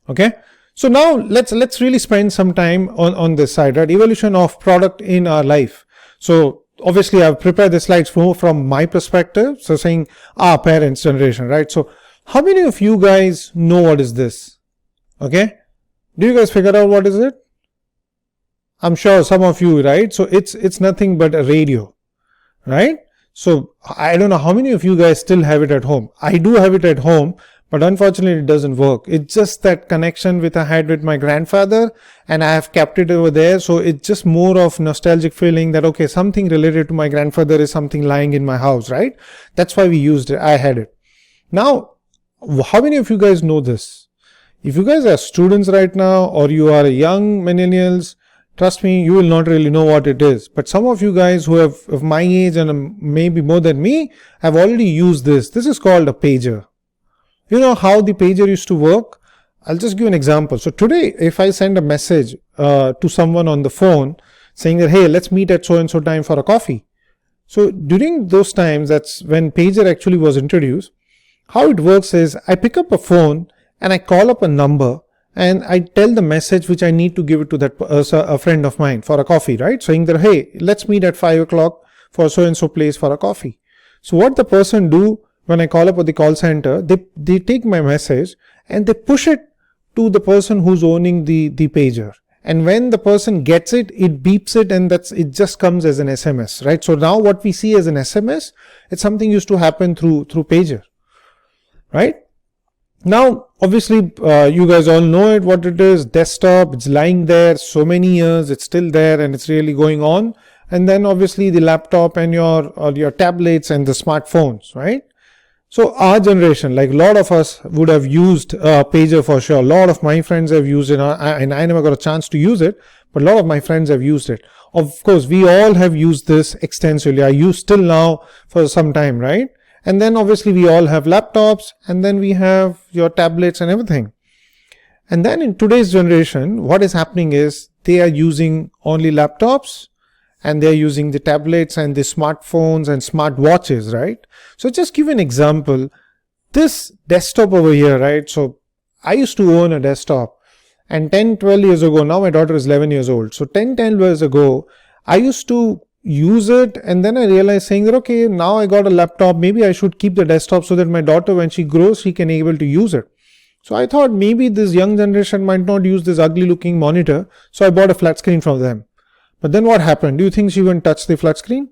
Okay. So now let's really spend some time on this side, right? Evolution of product in our life. So obviously I've prepared the slides from my perspective. So saying our parents' generation, right? So how many of you guys know what is this? Okay. Do you guys figure out what is it? I'm sure some of you, right? So it's nothing but a radio, right? So I don't know how many of you guys still have it at home. I do have it at home, but unfortunately it doesn't work. It's just that connection I had with my grandfather, and I have kept it over there. So it's just more of nostalgic feeling that, okay, something related to my grandfather is something lying in my house, right? That's why we used it. I had it. Now, how many of you guys know this? If you guys are students right now, or you are young millennials, trust me, you will not really know what it is. But some of you guys who have of my age and maybe more than me have already used this. This is called a pager. You know how the pager used to work? I'll just give an example. So today, if I send a message to someone on the phone saying that, hey, let's meet at so-and-so time for a coffee. So during those times, that's when pager actually was introduced. How it works is I pick up a phone and I call up a number and I tell the message which I need to give it to that a friend of mine for a coffee, right? Saying that, hey, let's meet at 5 o'clock for so-and-so place for a coffee. So what the person do when I call up at the call center, they take my message and they push it to the person who's owning the pager. And when the person gets it, it beeps it, and it just comes as an SMS, right? So now what we see as an SMS, it's something used to happen through pager, right? Now, obviously, you guys all know it, what it is, desktop, it's lying there so many years, it's still there and it's really going on. And then obviously the laptop and your tablets and the smartphones, right? So our generation, like a lot of us would have used pager for sure. A lot of my friends have used it, and I never got a chance to use it, but a lot of my friends have used it. Of course, we all have used this extensively. I use still now for some time, right? And then obviously we all have laptops, and then we have your tablets and everything. And then in today's generation, what is happening is they are using only laptops, and they're using the tablets and the smartphones and smartwatches, right? So just give an example. This desktop over here, right? So I used to own a desktop, and 10-12 years ago, now my daughter is 11 years old. So 10-12 years ago, I used to use it, and then I realized saying that, okay, now I got a laptop, maybe I should keep the desktop so that my daughter, when she grows, she can able to use it. So I thought maybe this young generation might not use this ugly looking monitor, so I bought a flat screen from them. But then what happened? Do you think she even touched the flat screen?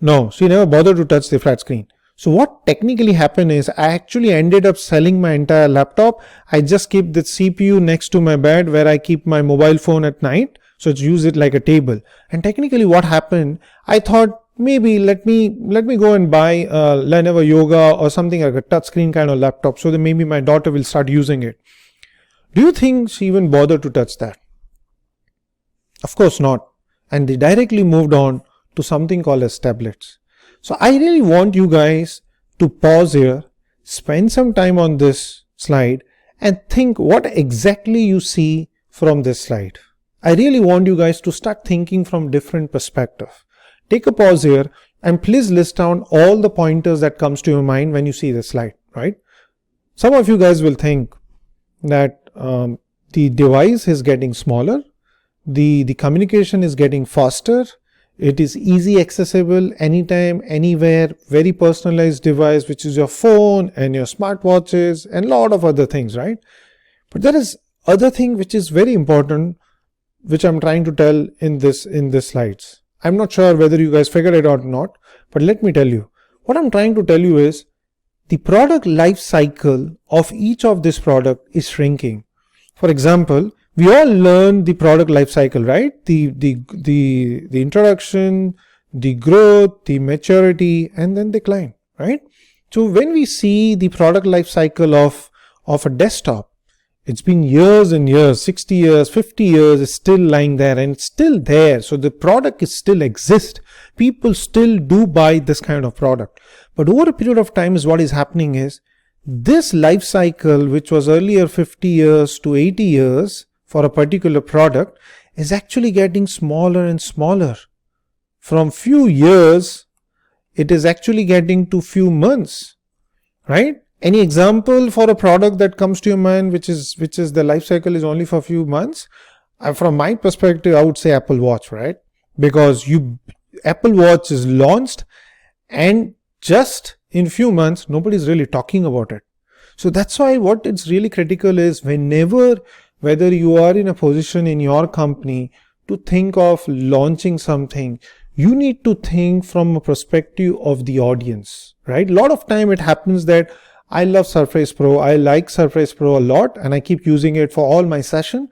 No, she never bothered to touch the flat screen. So what technically happened is I actually ended up selling my entire laptop. I just keep the CPU next to my bed where I keep my mobile phone at night. So it's use it like a table. And technically what happened, I thought maybe let me go and buy a Lenovo Yoga or something like a touchscreen kind of laptop, so that maybe my daughter will start using it. Do you think she even bothered to touch that? Of course not. And they directly moved on to something called as tablets. So I really want you guys to pause here, spend some time on this slide and think what exactly you see from this slide. I really want you guys to start thinking from different perspective. Take a pause here and please list down all the pointers that comes to your mind when you see this slide, right? Some of you guys will think that the device is getting smaller, the communication is getting faster, it is easy accessible anytime, anywhere, very personalized device, which is your phone and your smartwatches and a lot of other things, right? But there is other thing which is very important, which I'm trying to tell in this slides. I'm not sure whether you guys figured it out or not, but let me tell you. What I'm trying to tell you is the product life cycle of each of this product is shrinking. For example, we all learn the product life cycle, right? The introduction, the growth, the maturity, and then decline, right? So when we see the product life cycle of a desktop, it's been years and years, 60 years, 50 years, it's still lying there and it's still there. So the product is still exists. People still do buy this kind of product. But over a period of time is what is happening is this life cycle, which was earlier 50 years to 80 years for a particular product, is actually getting smaller and smaller. From few years, it is actually getting to few months, right? Any example for a product that comes to your mind, which is the life cycle is only for a few months? From my perspective, I would say Apple Watch, right? Because Apple Watch is launched and just in few months, nobody's really talking about it. So that's why what it's really critical is whether you are in a position in your company to think of launching something, you need to think from a perspective of the audience, right? A lot of time it happens that I love Surface Pro, I like Surface Pro a lot and I keep using it for all my session.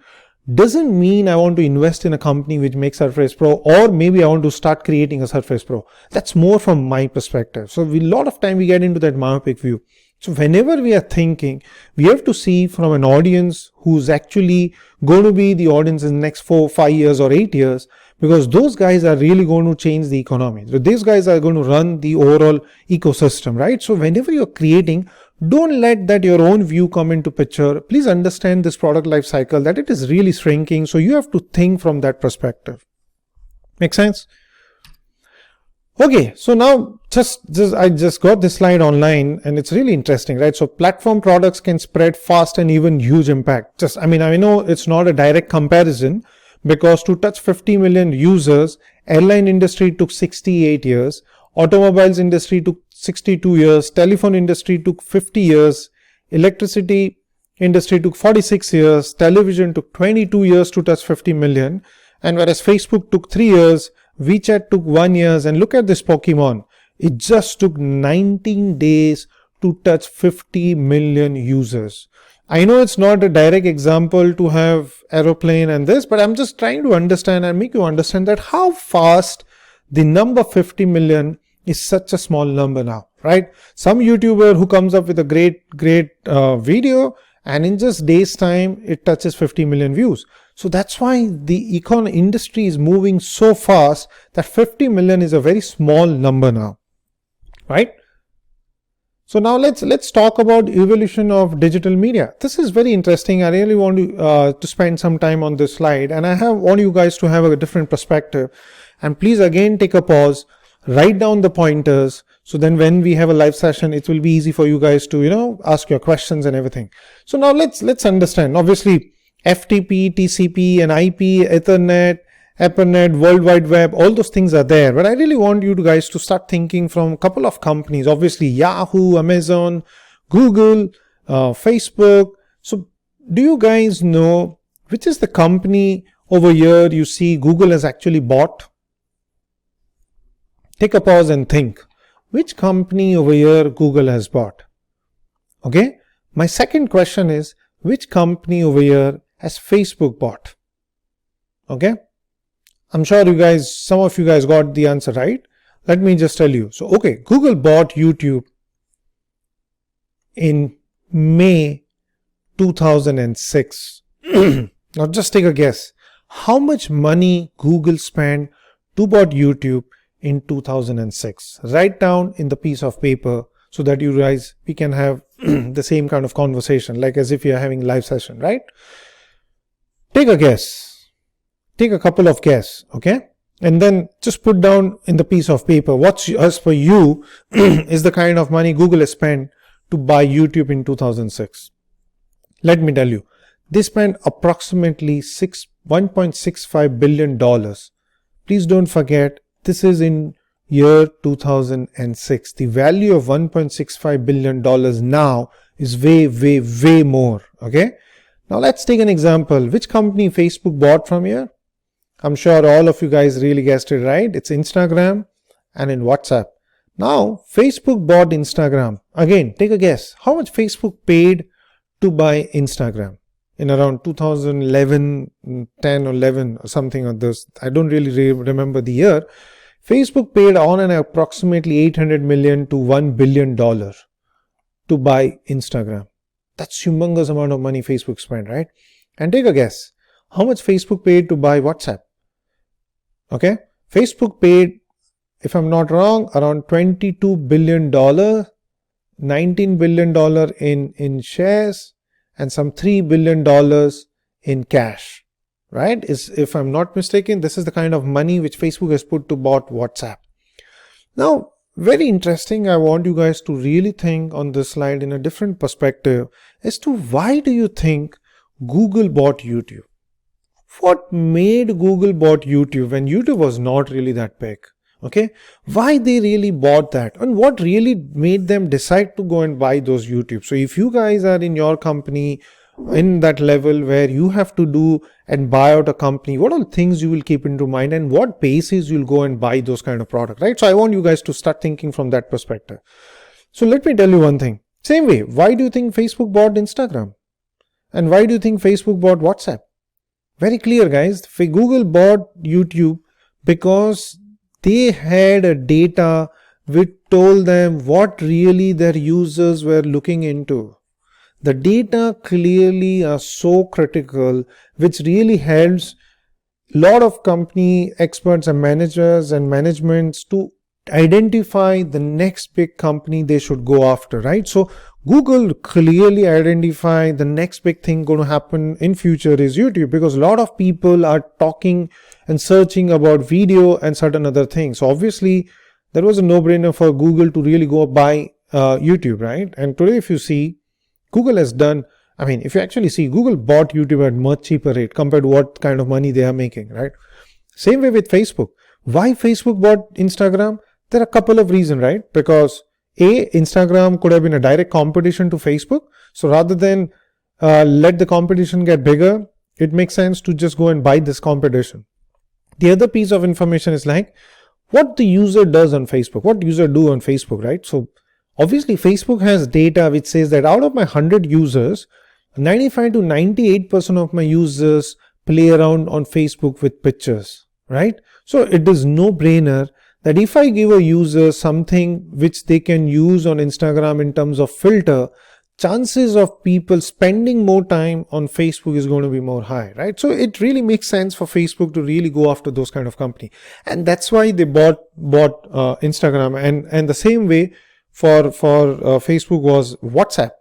Doesn't mean I want to invest in a company which makes Surface Pro, or maybe I want to start creating a Surface Pro. That's more from my perspective. So a lot of time we get into that myopic view. So whenever we are thinking, we have to see from an audience who's actually going to be the audience in the next 4, 5 years or 8 years, because those guys are really going to change the economy. So these guys are going to run the overall ecosystem, right? So whenever you're creating, don't let that your own view come into picture. Please understand this product life cycle, that it is really shrinking. So you have to think from that perspective. Make sense? Okay, so now I just got this slide online and it's really interesting, right? So platform products can spread fast and even huge impact. I know it's not a direct comparison, because to touch 50 million users, airline industry took 68 years, automobiles industry took 62 years, telephone industry took 50 years, electricity industry took 46 years, television took 22 years to touch 50 million, and whereas Facebook took 3 years, WeChat took 1 year, and look at this Pokémon. It just took 19 days to touch 50 million users. I know it's not a direct example to have aeroplane and this, but I'm just trying to understand and make you understand that how fast the number 50 million is such a small number now, right? Some YouTuber who comes up with a great video and in just days time, it touches 50 million views. So that's why the industry is moving so fast that 50 million is a very small number now, right? So now let's talk about evolution of digital media. This is very interesting. I really want to spend some time on this slide, and I want you guys to have a different perspective. And please again take a pause, write down the pointers. So then when we have a live session, it will be easy for you guys to, ask your questions and everything. So now let's understand. Obviously, FTP, TCP, and IP, Ethernet, ARPANET, World Wide Web, all those things are there. But I really want you guys to start thinking from a couple of companies. Obviously, Yahoo, Amazon, Google, Facebook. So do you guys know which is the company over here you see Google has actually bought? Take a pause and think. Which company over here Google has bought? Okay. My second question is, which company over here has Facebook bought? Okay. I'm sure some of you guys got the answer right. Let me just tell you. So, okay, Google bought YouTube in May 2006. Now just take a guess. How much money Google spent to bought YouTube in 2006? Write down in the piece of paper so that we can have the same kind of conversation, like as if you're having a live session, right? Take a guess. Take a couple of guess, okay? And then just put down in the piece of paper what's as per you is the kind of money Google has spent to buy YouTube in 2006. Let me tell you, they spent approximately $1.65 billion. Please don't forget, this is in year 2006. The value of $1.65 billion now is way, way, way more, okay? Now let's take an example. Which company Facebook bought from here? I'm sure all of you guys really guessed it right. It's Instagram and in WhatsApp. Now, Facebook bought Instagram. Again, take a guess. How much Facebook paid to buy Instagram in around 2011, 10 or 11 or something like this? I don't really remember the year. Facebook paid on an approximately 800 million to $1 billion to buy Instagram. That's humongous amount of money Facebook spent, right? And take a guess. How much Facebook paid to buy WhatsApp? Okay, Facebook paid, if I'm not wrong, around $22 billion, $19 billion in shares, and some $3 billion in cash, right? If I'm not mistaken, this is the kind of money which Facebook has put to bought WhatsApp. Now, Very interesting. I want you guys to really think on this slide in a different perspective as to why do you think Google bought YouTube? What made Google bought YouTube when YouTube was not really that big? Okay, why they really bought that and what really made them decide to go and buy those YouTube? So if you guys are in your company in that level where you have to do and buy out a company, what are things you will keep into mind and what basis you'll go and buy those kind of product, right? So I want you guys to start thinking from that perspective. So let me tell you one thing. Same way, why do you think Facebook bought Instagram? And why do you think Facebook bought WhatsApp? Very clear, guys. Google bought YouTube because they had a data which told them what really their users were looking into. The data clearly are so critical, which really helps a lot of company experts and managers and managements to identify the next big company they should go after, right? So Google clearly identify the next big thing going to happen in future is YouTube, because a lot of people are talking and searching about video and certain other things. So obviously there was a no-brainer for Google to really go buy YouTube, right? And today if you see, Google has done, if you actually see, Google bought YouTube at much cheaper rate compared to what kind of money they are making, right? Same way with Facebook. Why Facebook bought Instagram? There are a couple of reasons, right? Because Instagram could have been a direct competition to Facebook. So rather than let the competition get bigger, it makes sense to just go and buy this competition. The other piece of information is like what the user does on Facebook, what user do on Facebook, right? So obviously Facebook has data which says that out of my 100 users, 95 to 98% of my users play around on Facebook with pictures, right? So it is no brainer that if I give a user something which they can use on Instagram in terms of filter, chances of people spending more time on Facebook is going to be more high, right? So it really makes sense for Facebook to really go after those kind of company. And that's why they bought Instagram. And the same way for Facebook was WhatsApp.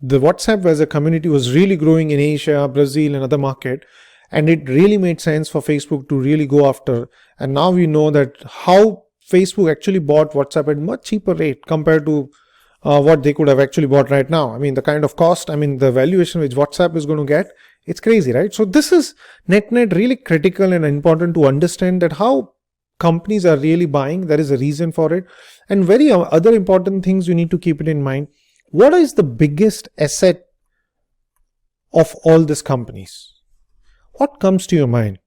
The WhatsApp as a community was really growing in Asia, Brazil and other market. And it really made sense for Facebook to really go after. And now we know that how Facebook actually bought WhatsApp at much cheaper rate compared to what they could have actually bought right now. The kind of cost, the valuation which WhatsApp is going to get, it's crazy, right? So this is net really critical and important to understand that how companies are really buying. There is a reason for it. And very other important things you need to keep it in mind. What is the biggest asset of all these companies? What comes to your mind?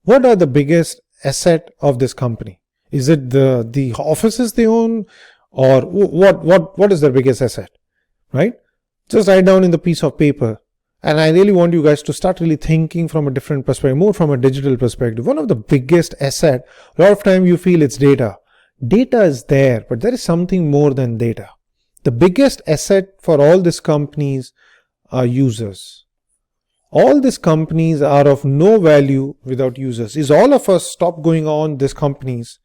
What are the biggest asset of this company? Is it the offices they own, or what is their biggest asset, right? Just write down in the piece of paper. And I really want you guys to start really thinking from a different perspective, more from a digital perspective. One of the biggest asset, a lot of time you feel it's data. Data is there, but there is something more than data. The biggest asset for all these companies are users. All these companies are of no value without users. Is all of us stop going on these companies,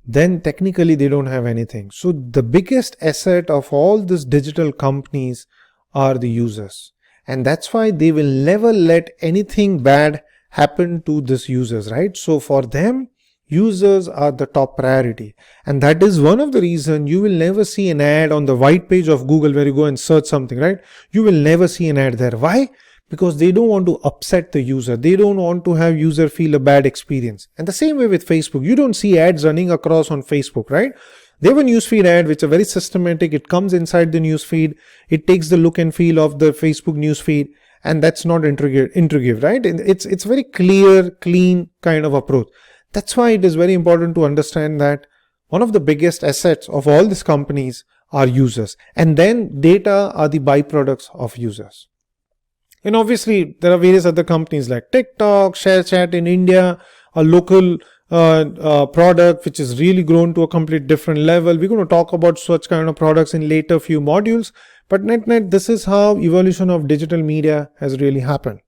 then technically they don't have anything. So the biggest asset of all these digital companies are the users. And that's why they will never let anything bad happen to these users, right? So for them, users are the top priority. And that is one of the reasons you will never see an ad on the white page of Google where you go and search something, right? You will never see an ad there. Why? Because they don't want to upset the user. They don't want to have user feel a bad experience. And the same way with Facebook, you don't see ads running across on Facebook, right? They have a newsfeed ad which is very systematic. It comes inside the newsfeed. It takes the look and feel of the Facebook newsfeed, and that's not intuitive, right? It's very clear, clean kind of approach. That's why it is very important to understand that one of the biggest assets of all these companies are users, and then data are the byproducts of users. And obviously, there are various other companies like TikTok, ShareChat in India, a local product which is really grown to a complete different level. We're going to talk about such kind of products in later few modules. But net, this is how evolution of digital media has really happened.